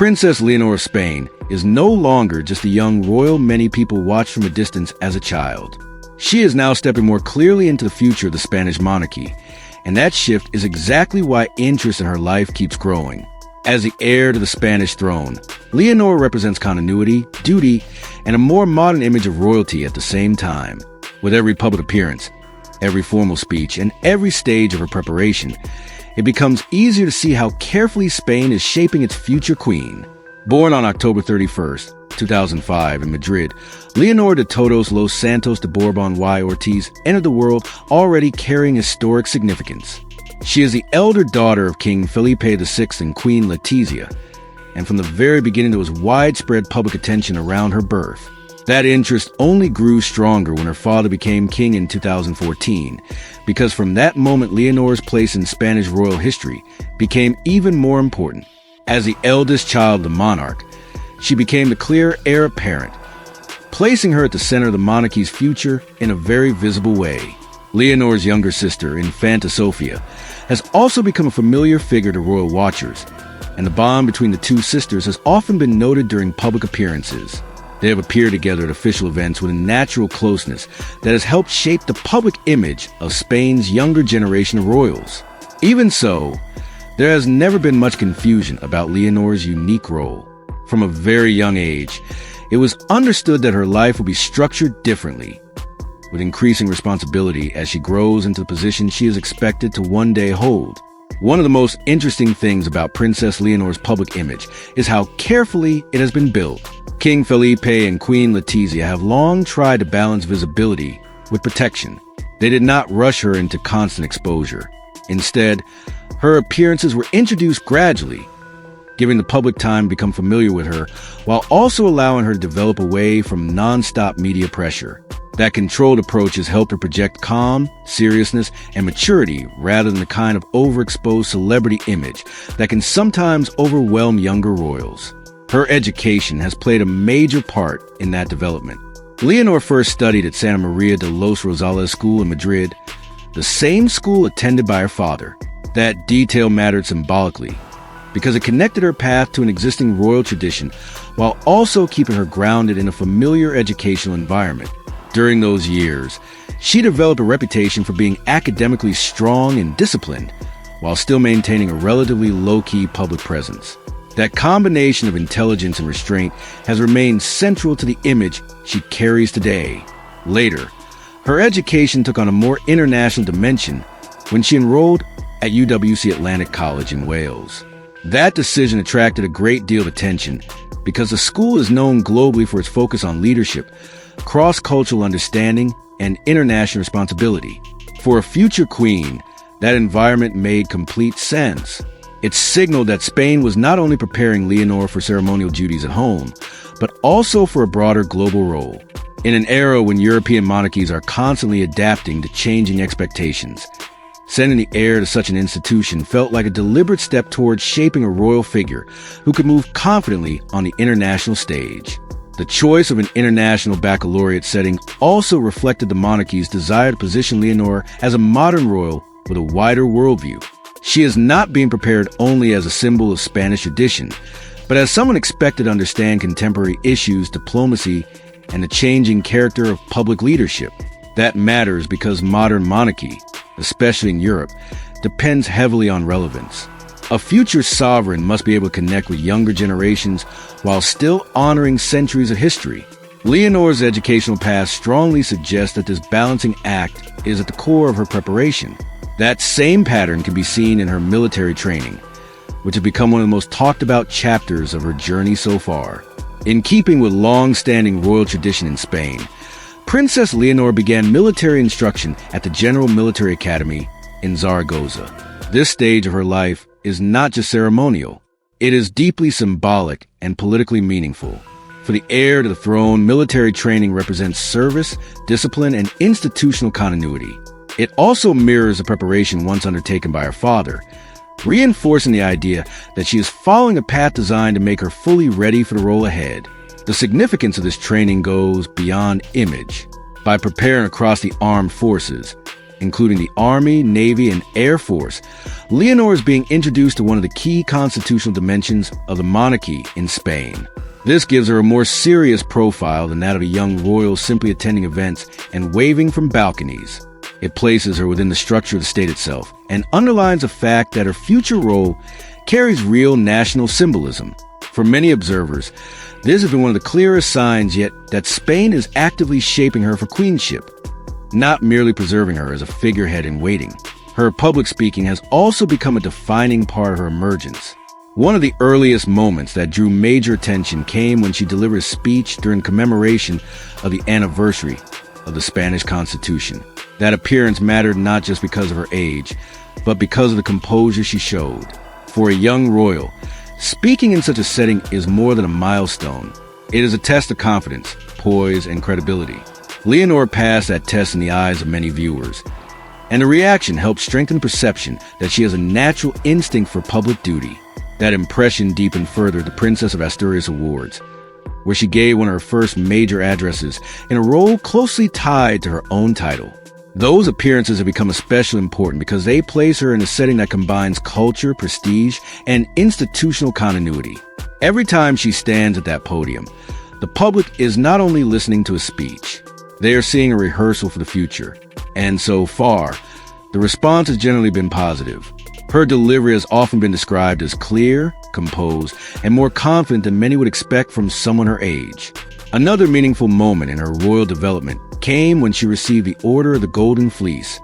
Princess Leonor of Spain is no longer just the young royal many people watched from a distance as a child. She is now stepping more clearly into the future of the Spanish monarchy, and that shift is exactly why interest in her life keeps growing. As the heir to the Spanish throne, Leonor represents continuity, duty, and a more modern image of royalty at the same time. With every public appearance, every formal speech, and every stage of her preparation, it becomes easier to see how carefully Spain is shaping its future queen. Born on October 31st, 2005 in Madrid, Leonor de Todos los Santos de Borbón y Ortiz entered the world already carrying historic significance. She is the elder daughter of King Felipe VI and Queen Letizia, and from the very beginning there was widespread public attention around her birth. That interest only grew stronger when her father became king in 2014, because from that moment Leonor's place in Spanish royal history became even more important. As the eldest child of the monarch, she became the clear heir apparent, placing her at the center of the monarchy's future in a very visible way. Leonor's younger sister, Infanta Sofia, has also become a familiar figure to royal watchers, and the bond between the two sisters has often been noted during public appearances. They have appeared together at official events with a natural closeness that has helped shape the public image of Spain's younger generation of royals. Even so, there has never been much confusion about Leonor's unique role. From a very young age, it was understood that her life would be structured differently, with increasing responsibility as she grows into the position she is expected to one day hold. One of the most interesting things about Princess Leonor's public image is how carefully it has been built. King Felipe and Queen Letizia have long tried to balance visibility with protection. They did not rush her into constant exposure. Instead, her appearances were introduced gradually, giving the public time to become familiar with her, while also allowing her to develop away from non-stop media pressure. That controlled approach has helped her project calm, seriousness, and maturity rather than the kind of overexposed celebrity image that can sometimes overwhelm younger royals. Her education has played a major part in that development. Leonor first studied at Santa Maria de los Rosales School in Madrid, the same school attended by her father. That detail mattered symbolically, because it connected her path to an existing royal tradition while also keeping her grounded in a familiar educational environment. During those years, she developed a reputation for being academically strong and disciplined, while still maintaining a relatively low-key public presence. That combination of intelligence and restraint has remained central to the image she carries today. Later, her education took on a more international dimension when she enrolled at UWC Atlantic College in Wales. That decision attracted a great deal of attention because the school is known globally for its focus on leadership, cross-cultural understanding, and international responsibility. For a future queen, that environment made complete sense. It signaled that Spain was not only preparing Leonor for ceremonial duties at home, but also for a broader global role. In an era when European monarchies are constantly adapting to changing expectations, sending the heir to such an institution felt like a deliberate step towards shaping a royal figure who could move confidently on the international stage. The choice of an international baccalaureate setting also reflected the monarchy's desire to position Leonor as a modern royal with a wider worldview. She is not being prepared only as a symbol of Spanish tradition, but as someone expected to understand contemporary issues, diplomacy, and the changing character of public leadership. That matters because modern monarchy, especially in Europe, depends heavily on relevance. A future sovereign must be able to connect with younger generations while still honoring centuries of history. Leonor's educational past strongly suggests that this balancing act is at the core of her preparation. That same pattern can be seen in her military training, which has become one of the most talked about chapters of her journey so far. In keeping with long-standing royal tradition in Spain, Princess Leonor began military instruction at the General Military Academy in Zaragoza. This stage of her life is not just ceremonial. It is deeply symbolic and politically meaningful. For the heir to the throne, military training represents service, discipline, and institutional continuity. It also mirrors the preparation once undertaken by her father, reinforcing the idea that she is following a path designed to make her fully ready for the role ahead. The significance of this training goes beyond image. By preparing across the armed forces, including the Army, Navy, and Air Force, Leonor is being introduced to one of the key constitutional dimensions of the monarchy in Spain. This gives her a more serious profile than that of a young royal simply attending events and waving from balconies. It places her within the structure of the state itself and underlines the fact that her future role carries real national symbolism. For many observers, this has been one of the clearest signs yet that Spain is actively shaping her for queenship, not merely preserving her as a figurehead in waiting. Her public speaking has also become a defining part of her emergence. One of the earliest moments that drew major attention came when she delivered a speech during commemoration of the anniversary of the Spanish Constitution. That appearance mattered not just because of her age, but because of the composure she showed. For a young royal, speaking in such a setting is more than a milestone. It is a test of confidence, poise, and credibility. Leonor passed that test in the eyes of many viewers, and the reaction helped strengthen the perception that she has a natural instinct for public duty. That impression deepened further the Princess of Asturias Awards, where she gave one of her first major addresses in a role closely tied to her own title. Those appearances have become especially important because they place her in a setting that combines culture, prestige, and institutional continuity. Every time she stands at that podium, the public is not only listening to a speech, they are seeing a rehearsal for the future. And so far, the response has generally been positive. Her delivery has often been described as clear, composed, and more confident than many would expect from someone her age. Another meaningful moment in her royal development came when she received the Order of the Golden Fleece,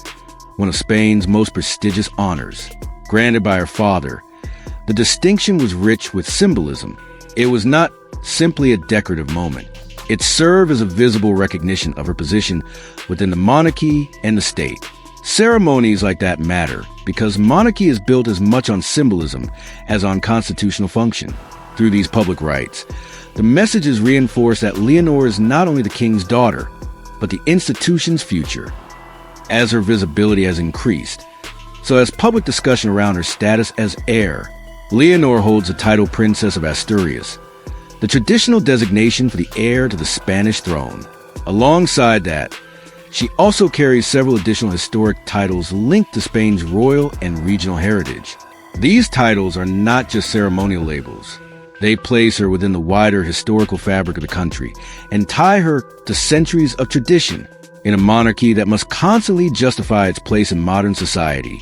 one of Spain's most prestigious honors, granted by her father. The distinction was rich with symbolism. It was not simply a decorative moment. It served as a visible recognition of her position within the monarchy and the state. Ceremonies like that matter because monarchy is built as much on symbolism as on constitutional function. Through these public rites, the message is reinforced that Leonor is not only the king's daughter, but the institution's future. As her visibility has increased, so has public discussion around her status as heir. Leonor holds the title Princess of Asturias, the traditional designation for the heir to the Spanish throne. Alongside that, she also carries several additional historic titles linked to Spain's royal and regional heritage. These titles are not just ceremonial labels. They place her within the wider historical fabric of the country and tie her to centuries of tradition. In a monarchy that must constantly justify its place in modern society,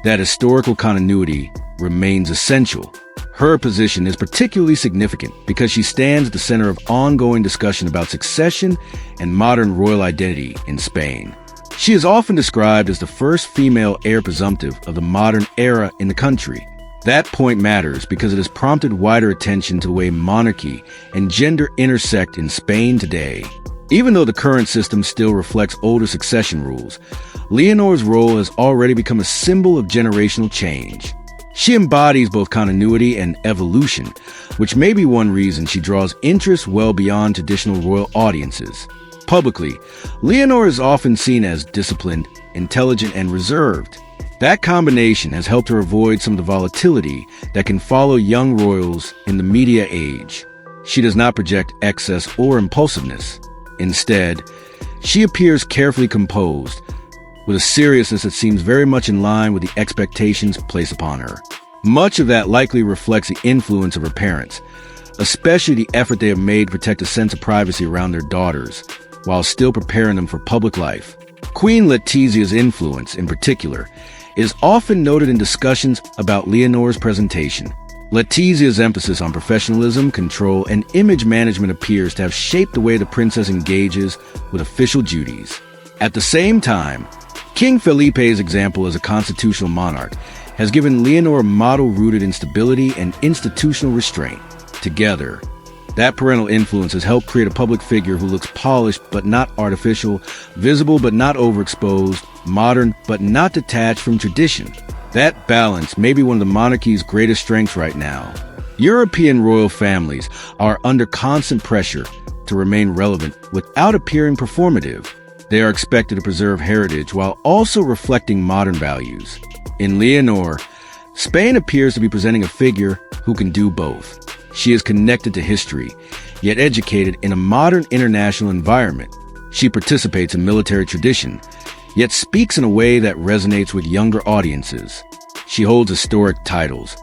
that historical continuity remains essential. Her position is particularly significant because she stands at the center of ongoing discussion about succession and modern royal identity in Spain. She is often described as the first female heir presumptive of the modern era in the country. That point matters because it has prompted wider attention to the way monarchy and gender intersect in Spain today. Even though the current system still reflects older succession rules, Leonor's role has already become a symbol of generational change. She embodies both continuity and evolution, which may be one reason she draws interest well beyond traditional royal audiences. Publicly, Leonor is often seen as disciplined, intelligent, and reserved. That combination has helped her avoid some of the volatility that can follow young royals in the media age. She does not project excess or impulsiveness. Instead, she appears carefully composed, with a seriousness that seems very much in line with the expectations placed upon her. Much of that likely reflects the influence of her parents, especially the effort they have made to protect a sense of privacy around their daughters, while still preparing them for public life. Queen Letizia's influence, in particular, is often noted in discussions about Leonor's presentation. Letizia's emphasis on professionalism, control, and image management appears to have shaped the way the princess engages with official duties. At the same time, King Felipe's example as a constitutional monarch has given Leonor a model rooted in stability and institutional restraint. Together, that parental influence has helped create a public figure who looks polished but not artificial, visible but not overexposed, modern but not detached from tradition. That balance may be one of the monarchy's greatest strengths right now. European royal families are under constant pressure to remain relevant without appearing performative. They are expected to preserve heritage while also reflecting modern values. In Leonor, Spain appears to be presenting a figure who can do both. She is connected to history, yet educated in a modern international environment. She participates in military tradition, yet speaks in a way that resonates with younger audiences. She holds historic titles,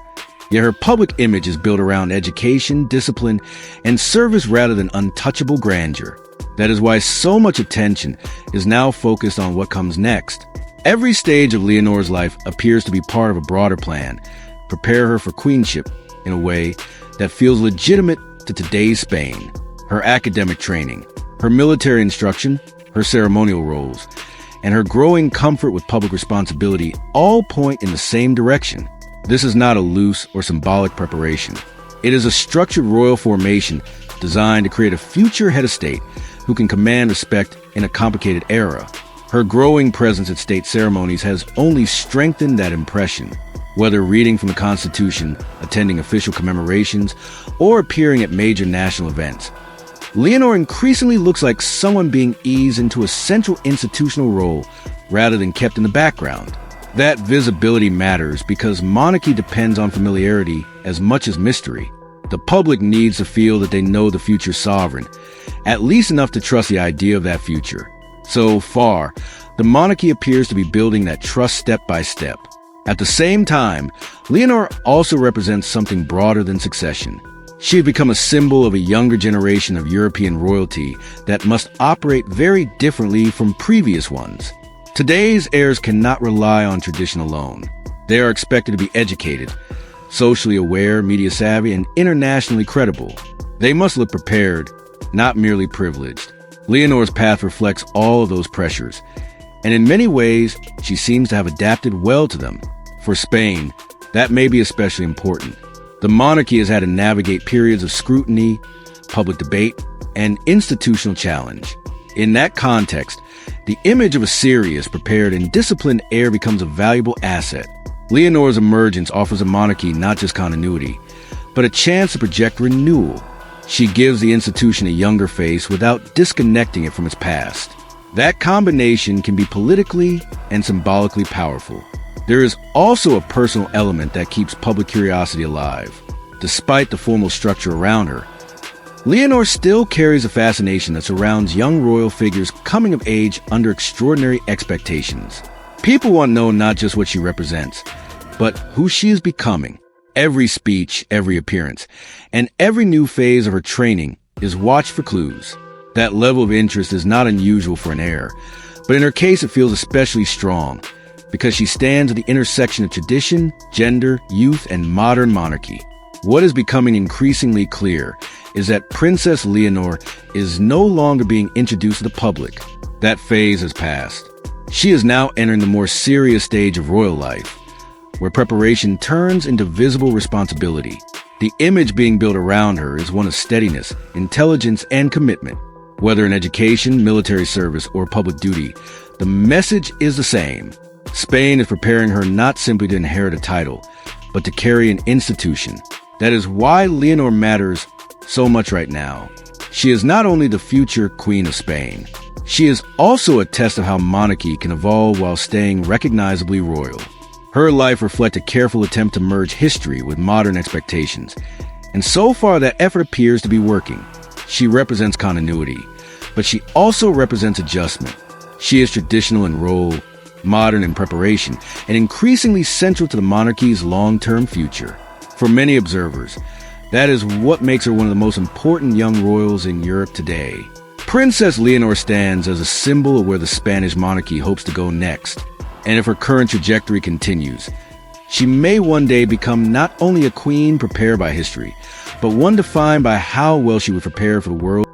yet her public image is built around education, discipline, and service rather than untouchable grandeur. That is why so much attention is now focused on what comes next. Every stage of Leonor's life appears to be part of a broader plan, prepare her for queenship in a way that feels legitimate to today's Spain. Her academic training, her military instruction, her ceremonial roles, and her growing comfort with public responsibility all point in the same direction. This is not a loose or symbolic preparation. It is a structured royal formation designed to create a future head of state who can command respect in a complicated era. Her growing presence at state ceremonies has only strengthened that impression. Whether reading from the Constitution, attending official commemorations, or appearing at major national events, Leonor increasingly looks like someone being eased into a central institutional role rather than kept in the background. That visibility matters because monarchy depends on familiarity as much as mystery. The public needs to feel that they know the future sovereign, at least enough to trust the idea of that future. So far, the monarchy appears to be building that trust step by step. At the same time, Leonor also represents something broader than succession. She has become a symbol of a younger generation of European royalty that must operate very differently from previous ones. Today's heirs cannot rely on tradition alone. They are expected to be educated, socially aware, media savvy, and internationally credible. They must look prepared, not merely privileged. Leonor's path reflects all of those pressures, and in many ways, she seems to have adapted well to them. For Spain, that may be especially important. The monarchy has had to navigate periods of scrutiny, public debate, and institutional challenge. In that context, the image of a serious, prepared, and disciplined heir becomes a valuable asset. Leonor's emergence offers a monarchy not just continuity, but a chance to project renewal. She gives the institution a younger face without disconnecting it from its past. That combination can be politically and symbolically powerful. There is also a personal element that keeps public curiosity alive. Despite the formal structure around her, Leonor still carries a fascination that surrounds young royal figures coming of age under extraordinary expectations. People want to know not just what she represents, but who she is becoming. Every speech, every appearance, and every new phase of her training is watched for clues. That level of interest is not unusual for an heir, but in her case it feels especially strong because she stands at the intersection of tradition, gender, youth, and modern monarchy. What is becoming increasingly clear is that Princess Leonor is no longer being introduced to the public. That phase has passed. She is now entering the more serious stage of royal life, where preparation turns into visible responsibility. The image being built around her is one of steadiness, intelligence, and commitment. Whether in education, military service, or public duty, the message is the same. Spain is preparing her not simply to inherit a title, but to carry an institution. That is why Leonor matters so much right now. She is not only the future Queen of Spain, she is also a test of how monarchy can evolve while staying recognizably royal. Her life reflects a careful attempt to merge history with modern expectations, and so far that effort appears to be working. She represents continuity, but she also represents adjustment. She is traditional in role, modern in preparation, and increasingly central to the monarchy's long-term future. For many observers, that is what makes her one of the most important young royals in Europe today. Princess Leonor stands as a symbol of where the Spanish monarchy hopes to go next. And if her current trajectory continues, she may one day become not only a queen prepared by history, but one defined by how well she would prepare for the world